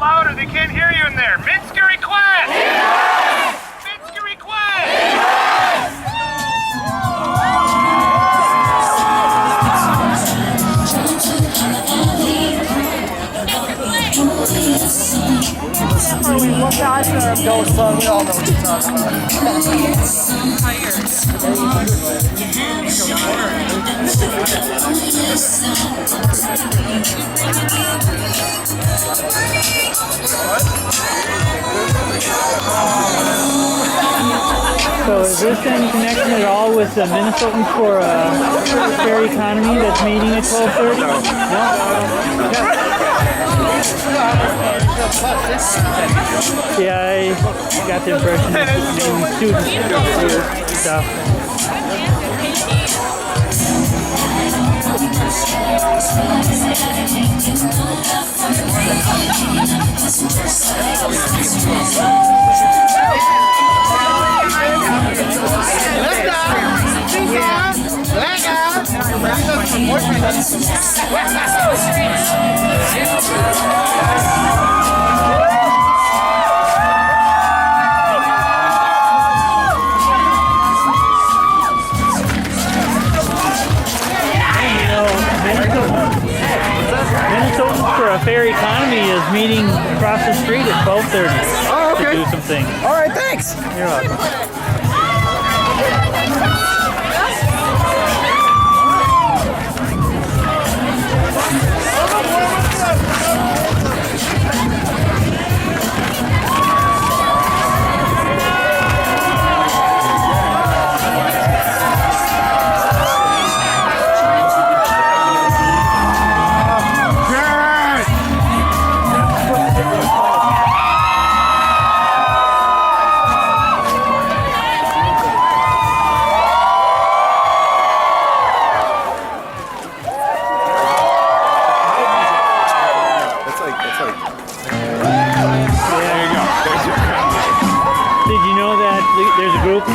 louder. They can't hear you in there. Minsker request! Yes! Minsker request! Yes! We look out there and go, so we all know what you're talking So is this in connection at all with the Minnesotans for a fair economy that's meeting at 12:30? No? Yeah, I got the impression that maybe students here stuff. Minnesotans for a Fair Economy is meeting across the street at 12:30 to do some things. All right, thanks. You're welcome.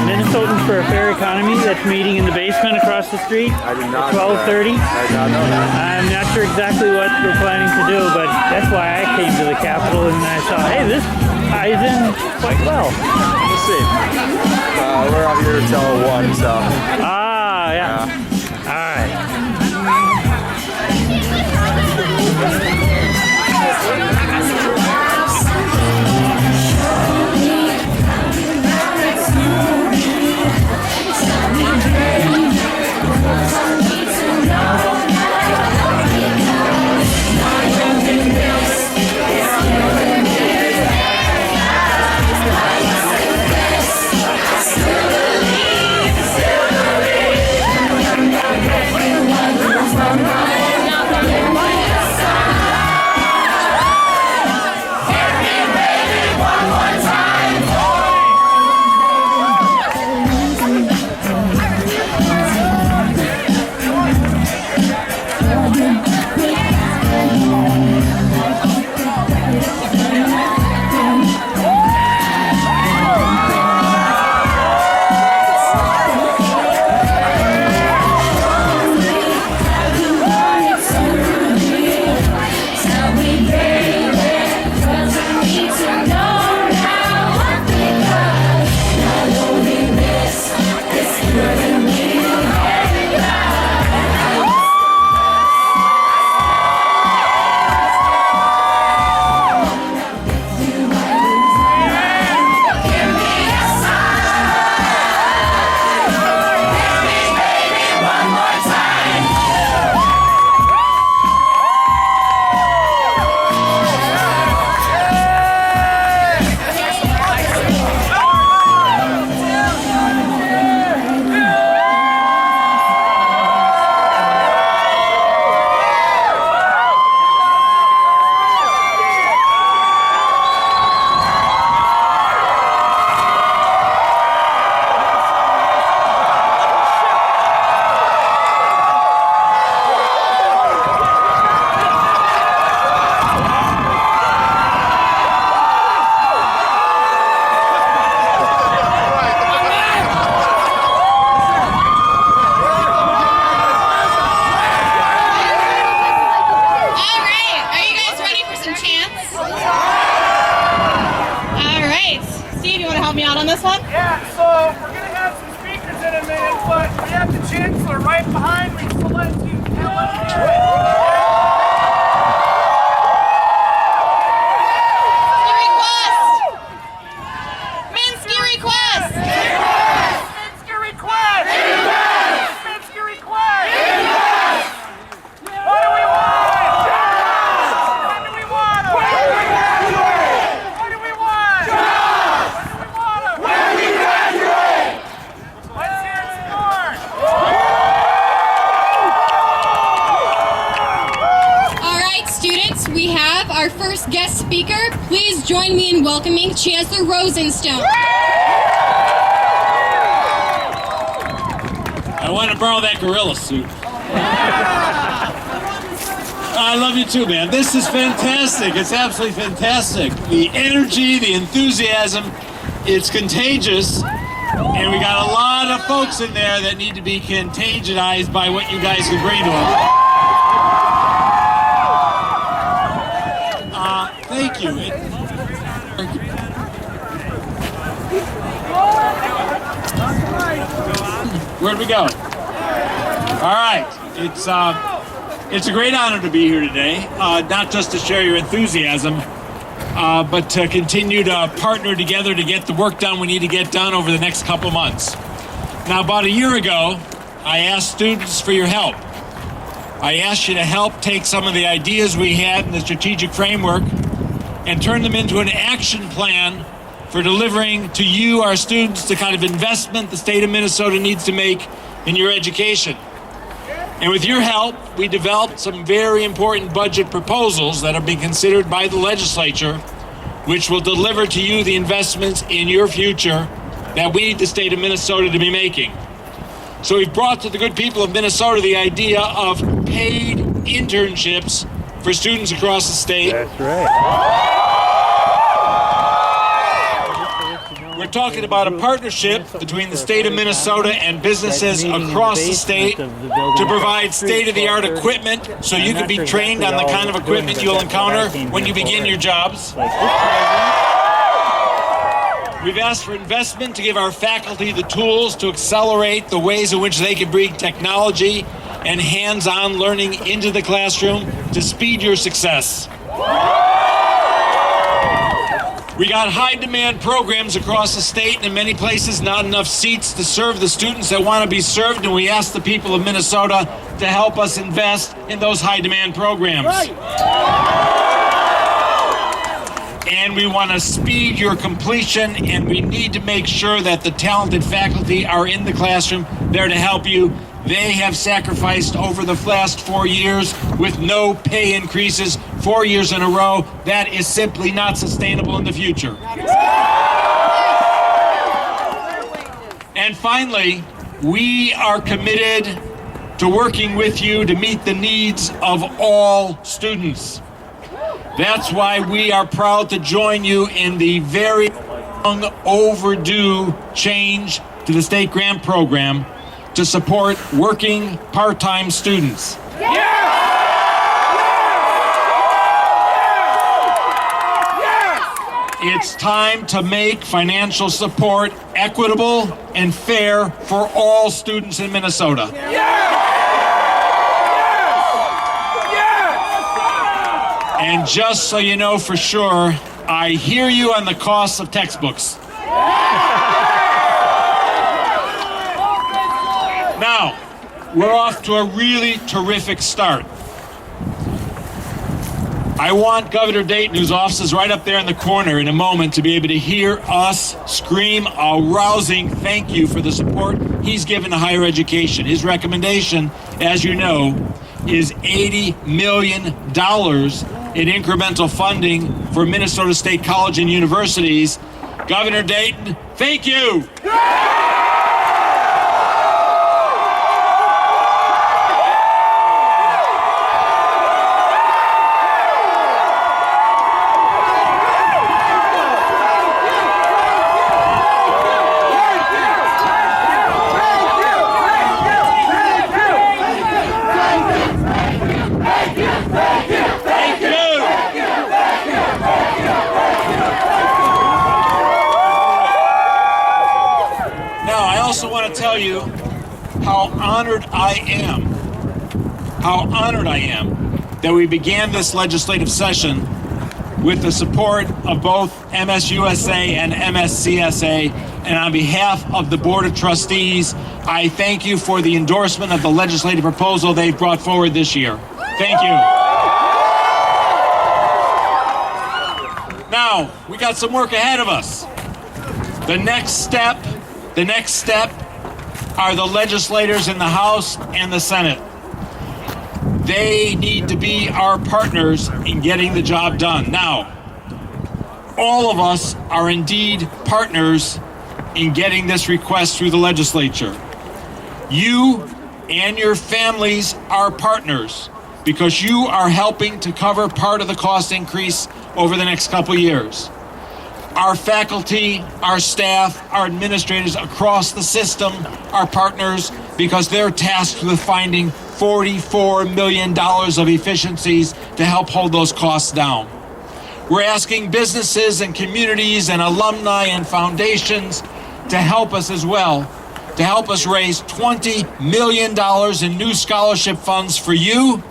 Minnesotans for a Fair Economy that's meeting in the basement across the street I did not at 12:30. I did not know that. I'm not sure exactly what we're planning to do, but that's why I came to the Capitol and I thought, hey, this ties in quite well. We'll see. We're out here till 1, so. Ah, yeah. All right. this one? Yeah, so we're going to have some speakers in a minute, but we have the chancellor right behind me, so let's hear it. Minsky request! Minsky request! Minsky request! What do we want? When do we want them? What do we want? When we graduate! Let's hear it some more! All right, students, we have our first guest speaker. Please join me in welcoming Chancellor Rosenstone. I want to borrow that gorilla suit. I love you too, man. This is fantastic. It's absolutely fantastic. The energy, the enthusiasm, it's contagious. And we got a lot of folks in there that need to be contagionized by what you guys can bring to them. Thank you. Where'd we go? All right. It's a great honor to be here today, not just to share your enthusiasm, but to continue to partner together to get the work done we need to get done over the next couple months. Now, about a year ago, I asked students for your help. I asked you to help take some of the ideas we had in the strategic framework and turn them into an action plan for delivering to you, our students, the kind of investment the state of Minnesota needs to make in your education. And with your help, we developed some very important budget proposals that are being considered by the legislature, which will deliver to you the investments in your future that we need the state of Minnesota to be making. So we've brought to the good people of Minnesota the idea of paid internships for students across the state. That's right. We're talking about a partnership between the state of Minnesota and businesses across the state to provide state-of-the-art equipment so you can be trained on the kind of equipment you'll encounter when you begin your jobs. We've asked for investment to give our faculty the tools to accelerate the ways in which they can bring technology and hands-on learning into the classroom to speed your success. We got high-demand programs across the state, and in many places not enough seats to serve the students that want to be served, and we asked the people of Minnesota to help us invest in those high-demand programs. Right. And we want to speed your completion, and we need to make sure that the talented faculty are in the classroom there to help you. They have sacrificed over the last 4 years with no pay increases 4 years in a row. That is simply not sustainable in the future. And finally, we are committed to working with you to meet the needs of all students. That's why we are proud to join you in the very long overdue change to the state grant program to support working part-time students. It's time to make financial support equitable and fair for all students in Minnesota. And just so you know for sure, I hear you on the cost of textbooks. Now, we're off to a really terrific start. I want Governor Dayton, whose office is right up there in the corner, in a moment to be able to hear us scream a rousing thank you for the support he's given to higher education. His recommendation, as you know, is $80 million in incremental funding for Minnesota State College and universities. Governor Dayton, thank you. you how honored I am that we began this legislative session with the support of both MSUSA and MSCSA. And on behalf of the Board of Trustees, I thank you for the endorsement of the legislative proposal they've brought forward this year. Thank you. Now, we got some work ahead of us. The next step are the legislators in the House and the Senate. They need to be our partners in getting the job done. Now, all of us are indeed partners in getting this request through the legislature. You and your families are partners because you are helping to cover part of the cost increase over the next couple years. Our faculty, our staff, our administrators across the system are partners because they're tasked with finding $44 million of efficiencies to help hold those costs down. We're asking businesses and communities and alumni and foundations to help us as well, to help us raise $20 million in new scholarship funds for you,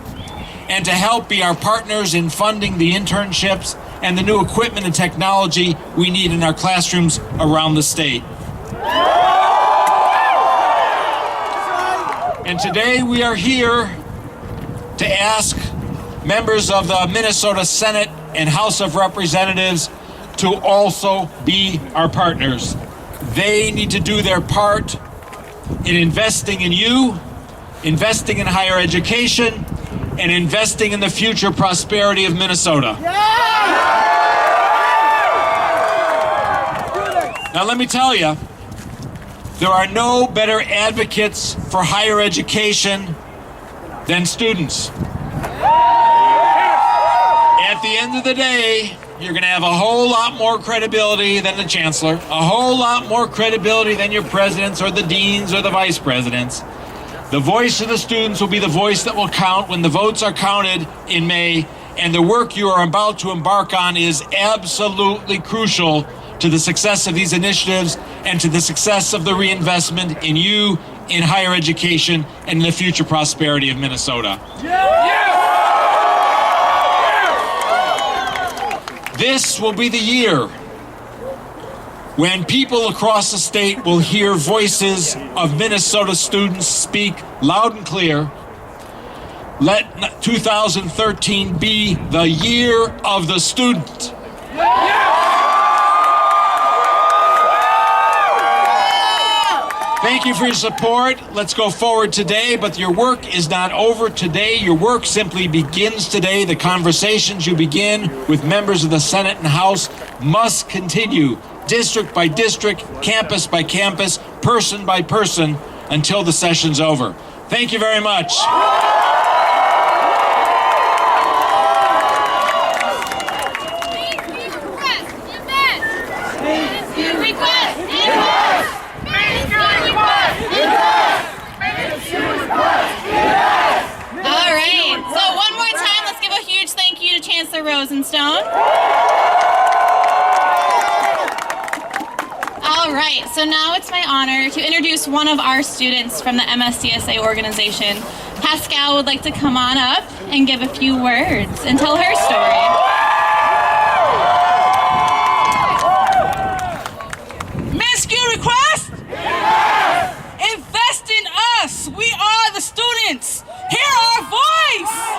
and to help be our partners in funding the internships and the new equipment and technology we need in our classrooms around the state. And today we are here to ask members of the Minnesota Senate and House of Representatives to also be our partners. They need to do their part in investing in you, investing in higher education, and investing in the future prosperity of Minnesota. Now let me tell you, there are no better advocates for higher education than students. At the end of the day, you're going to have a whole lot more credibility than the chancellor, a whole lot more credibility than your presidents or the deans or the vice presidents. The voice of the students will be the voice that will count when the votes are counted in May, and the work you are about to embark on is absolutely crucial to the success of these initiatives and to the success of the reinvestment in you, in higher education, and in the future prosperity of Minnesota. This will be the year when people across the state will hear voices of Minnesota students speak loud and clear. Let 2013 be the year of the student. Thank you for your support. Let's go forward today, but your work is not over today. Your work simply begins today. The conversations you begin with members of the Senate and House must continue, district by district, campus by campus, person by person, until the session's over. Thank you very much. Chancellor Rosenstone. All right, so now it's my honor to introduce one of our students from the MSCSA organization. Pascal would like to come on up and give a few words and tell her story. Minuscule request? Yes! Invest in us. We are the students. Hear our voice.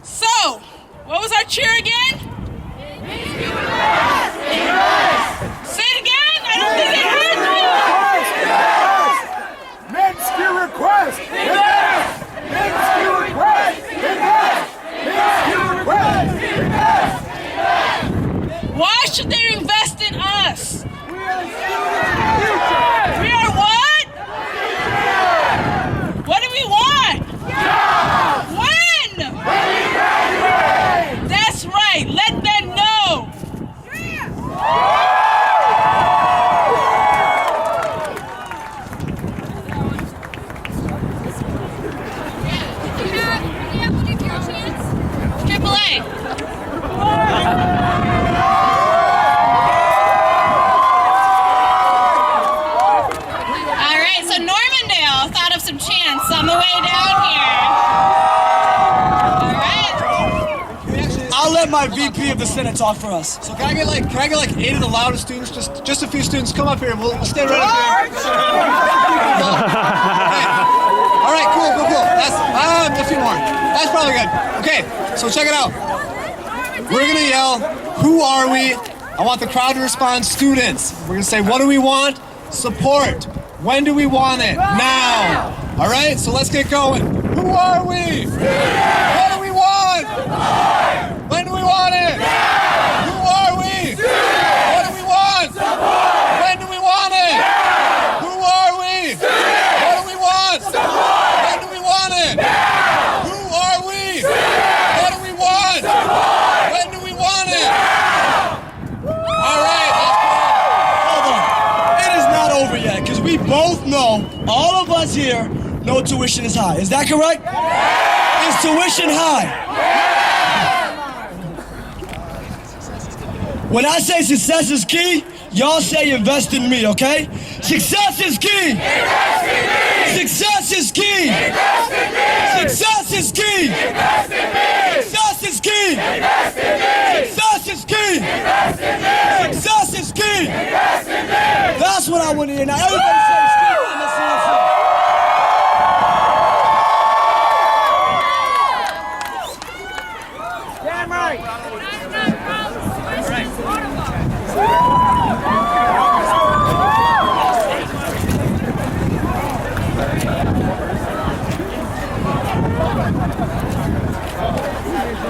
So, what was our cheer again? Say it again. I don't think they heard you. Minuscule request. let my VP of the Senate talk for us. So can I get like 8 of the loudest students? Just a few students. Come up here. We'll stay right up here. All right, cool. That's a few more. That's probably good. Okay, so check it out. We're gonna yell, "Who are we?" I want the crowd to respond, students. We're gonna say, what do we want? Support. When do we want it? Now. All right, so let's get going. Who are we? What do we want? When do we want it? Who are we? What do we want? When do we want it? Who are we? What do we want? When do we want it? Who are we? What do we want? When do we want it? All right, hold on. It is not over yet, because we both know, all of us here know tuition is high. Is that correct? Is tuition high? When I say success is key, y'all say invest in me, okay? Success is key! Success is key! Success is key! Success is key! Success is key! Success is key! That's what I want to hear. Now everybody say it's key. Let's see. Damn right.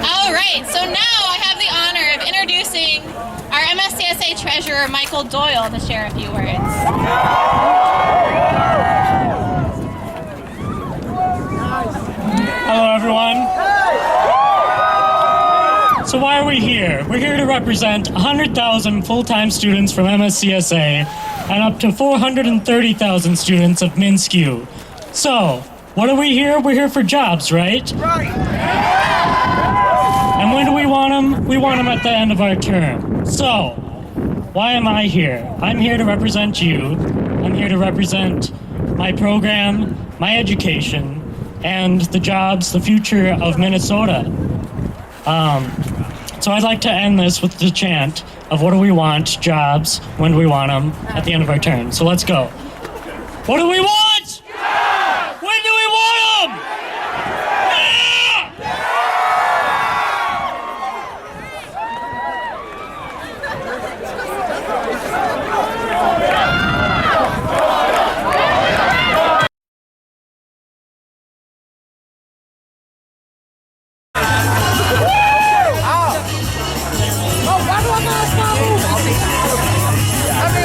All right, so now I have the honor of introducing our MSCSA treasurer, Michael Doyle, to share a few words. Hello, everyone. So why are we here? We're here to represent 100,000 full-time students from MSCSA and up to 430,000 students of MnSCU. So, what are we here? We're here for jobs, right? Right. And when do we want them? We want them at the end of our term. So, why am I here? I'm here to represent you. I'm here to represent my program, my education, and the jobs, the future of Minnesota. So I'd like to end this with the chant of what do we want, jobs, when do we want them, at the end of our term. So let's go. What do we want? Jobs! When do we want them?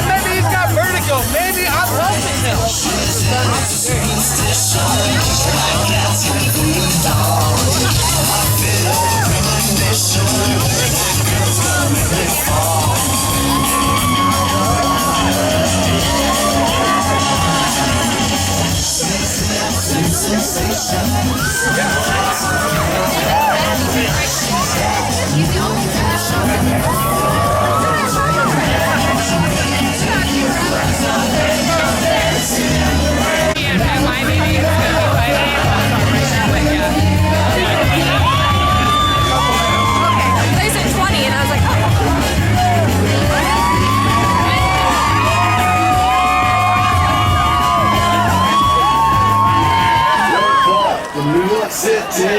Maybe he's got vertigo. Maybe I'm helping him. They said 20 and I was like, From New York City.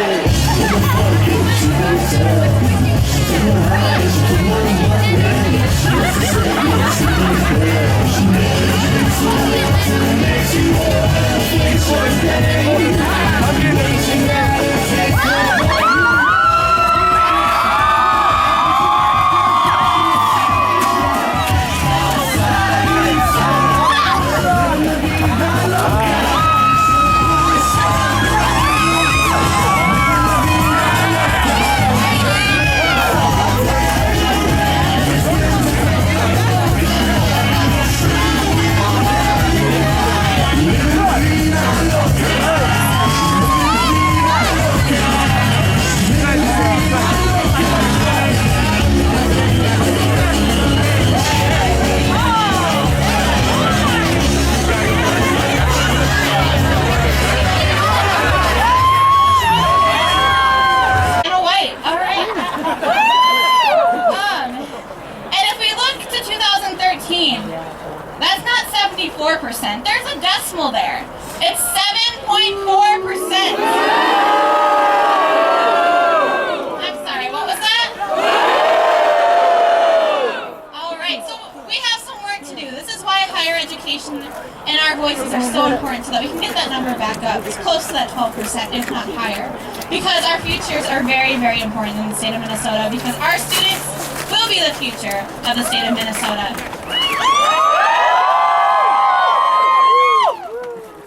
because our futures are very, very important in the state of Minnesota, because our students will be the future of the state of Minnesota.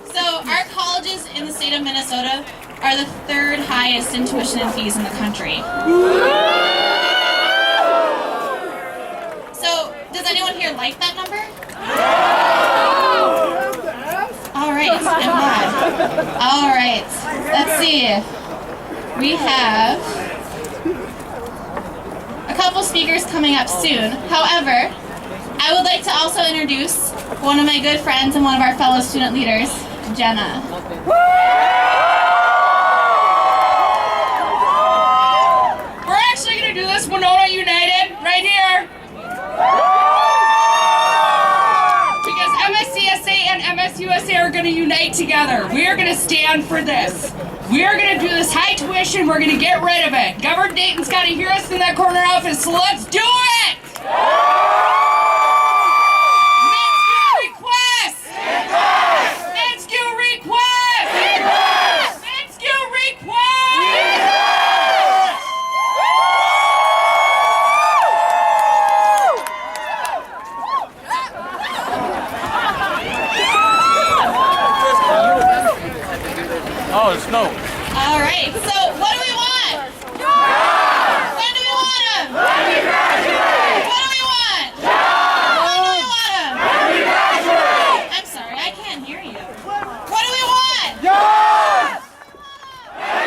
So our colleges in the state of Minnesota are the third highest in tuition and fees in the country. So does anyone here like that number? All right, I'm glad. All right, let's see. We have a couple speakers coming up soon. However, I would like to also introduce one of my good friends and one of our fellow student leaders, Jenna. We're actually going to do this Winona United right here. Because MSCSA and MSUSA are going to unite together. We are going to stand for this. We are going to do this high tuition. We're going to get rid of it. Governor Dayton's got to hear us in that corner office, so let's do it! Minskew request! Minskew request! Minskew request! Oh, it's no. All right, so what do we want? When do we want them? When we graduate! What do we want? When do we want them? When we graduate! I'm sorry, I can't hear you. What do we want? When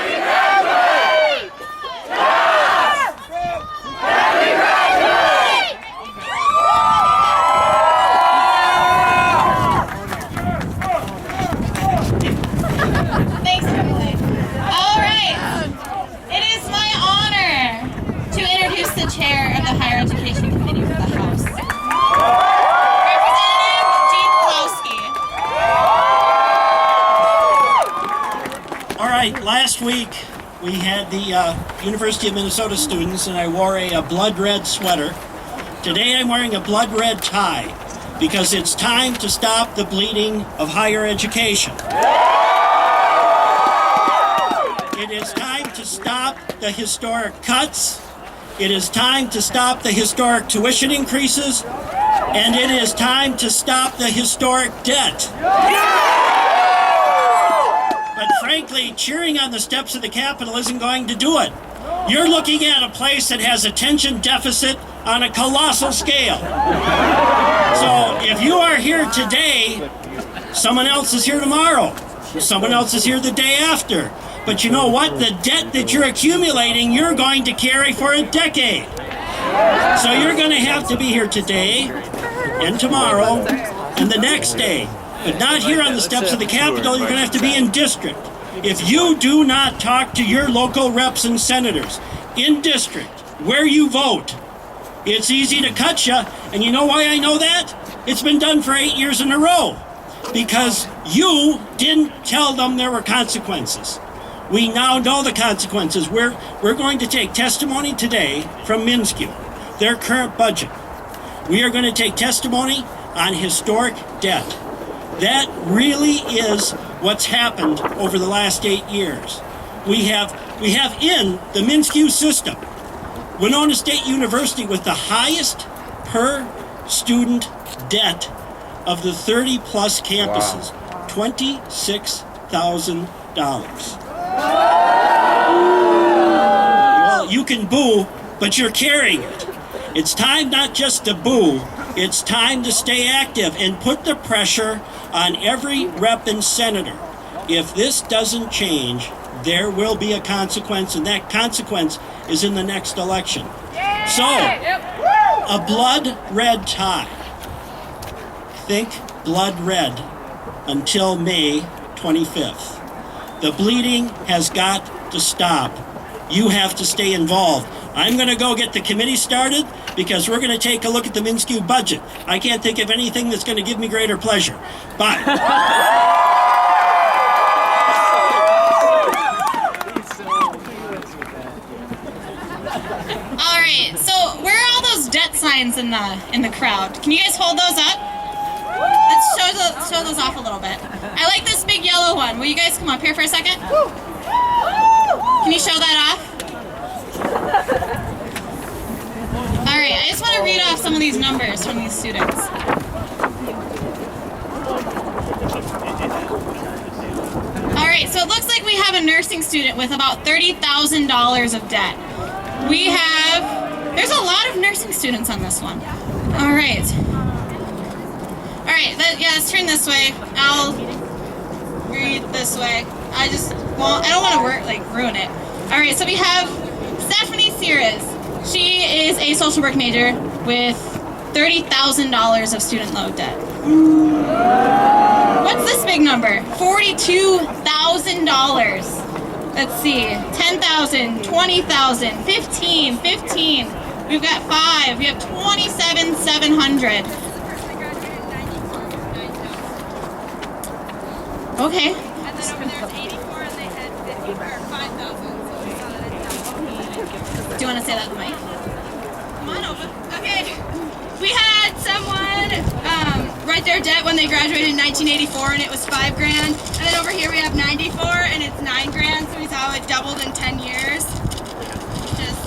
we graduate! When we graduate! Thanks, Emily. All right. It is my honor to introduce the chair of the Higher Education Committee for the House, Representative Gene Pawlowski. All right, last week we had the University of Minnesota students and I wore a blood red sweater. Today I'm wearing a blood red tie because it's time to stop the bleeding of higher education. It is time to stop the historic cuts. It is time to stop the historic tuition increases. And it is time to stop the historic debt. But frankly, cheering on the steps of the Capitol isn't going to do it. You're looking at a place that has attention deficit on a colossal scale. So if you are here today, someone else is here tomorrow. Someone else is here the day after. But you know what? The debt that you're accumulating, you're going to carry for a decade. So you're going to have to be here today and tomorrow and the next day. But not here on the steps of the Capitol. You're going to have to be in district. If you do not talk to your local reps and senators in district where you vote, it's easy to cut you. And you know why I know that? It's been done for 8 years in a row. Because you didn't tell them there were consequences. We now know the consequences. We're going to take testimony today from Minskew, their current budget. We are going to take testimony on historic debt. That really is what's happened over the last 8 years. We have in the Minskew system, Winona State University with the highest per student debt of the 30 plus campuses, $26,000. Well, you can boo, but you're carrying it. It's time not just to boo, it's time to stay active and put the pressure on every rep and senator. If this doesn't change, there will be a consequence, and that consequence is in the next election. So, a blood red tie. Think blood red until May 25th. The bleeding has got to stop. You have to stay involved. I'm going to go get the committee started because we're going to take a look at the Minskew budget. I can't think of anything that's going to give me greater pleasure. Bye. All right, so where are all those debt signs in the crowd? Can you guys hold those up? Let's show those off a little bit. I like this big yellow one. Will you guys come up here for a second? Can you show that off? All right, I just want to read off some of these numbers from these students. All right, so it looks like we have a nursing student with about $30,000 of debt. There's a lot of nursing students on this one. All right. Let's turn this way. I'll read this way. I don't want to ruin it. All right, so we have Stephanie Sears. She is a social work major with $30,000 of student loan debt. What's this big number? $42,000. Let's see, 10,000, 20,000, 15. We've got 5. We have 27,700. Okay. And then over there's 84 and they had 50 or 5,000. Do you want to say that to Mike? Come on over. Okay. We had someone write their debt when they graduated in 1984 and it was $5 grand. And then over here we have 94 and it's $9 grand. So we saw how it doubled in 10 years. Just.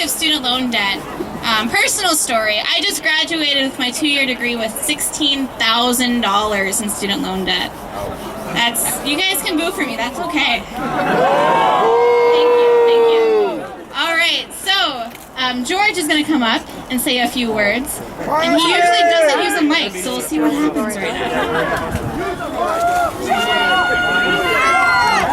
Of student loan debt. Personal story, I just graduated with my 2-year degree with $16,000 in student loan debt. You guys can boo for me, that's okay. Thank you. All right, so George is going to come up and say a few words. And he usually doesn't use a mic, so we'll see what happens right now.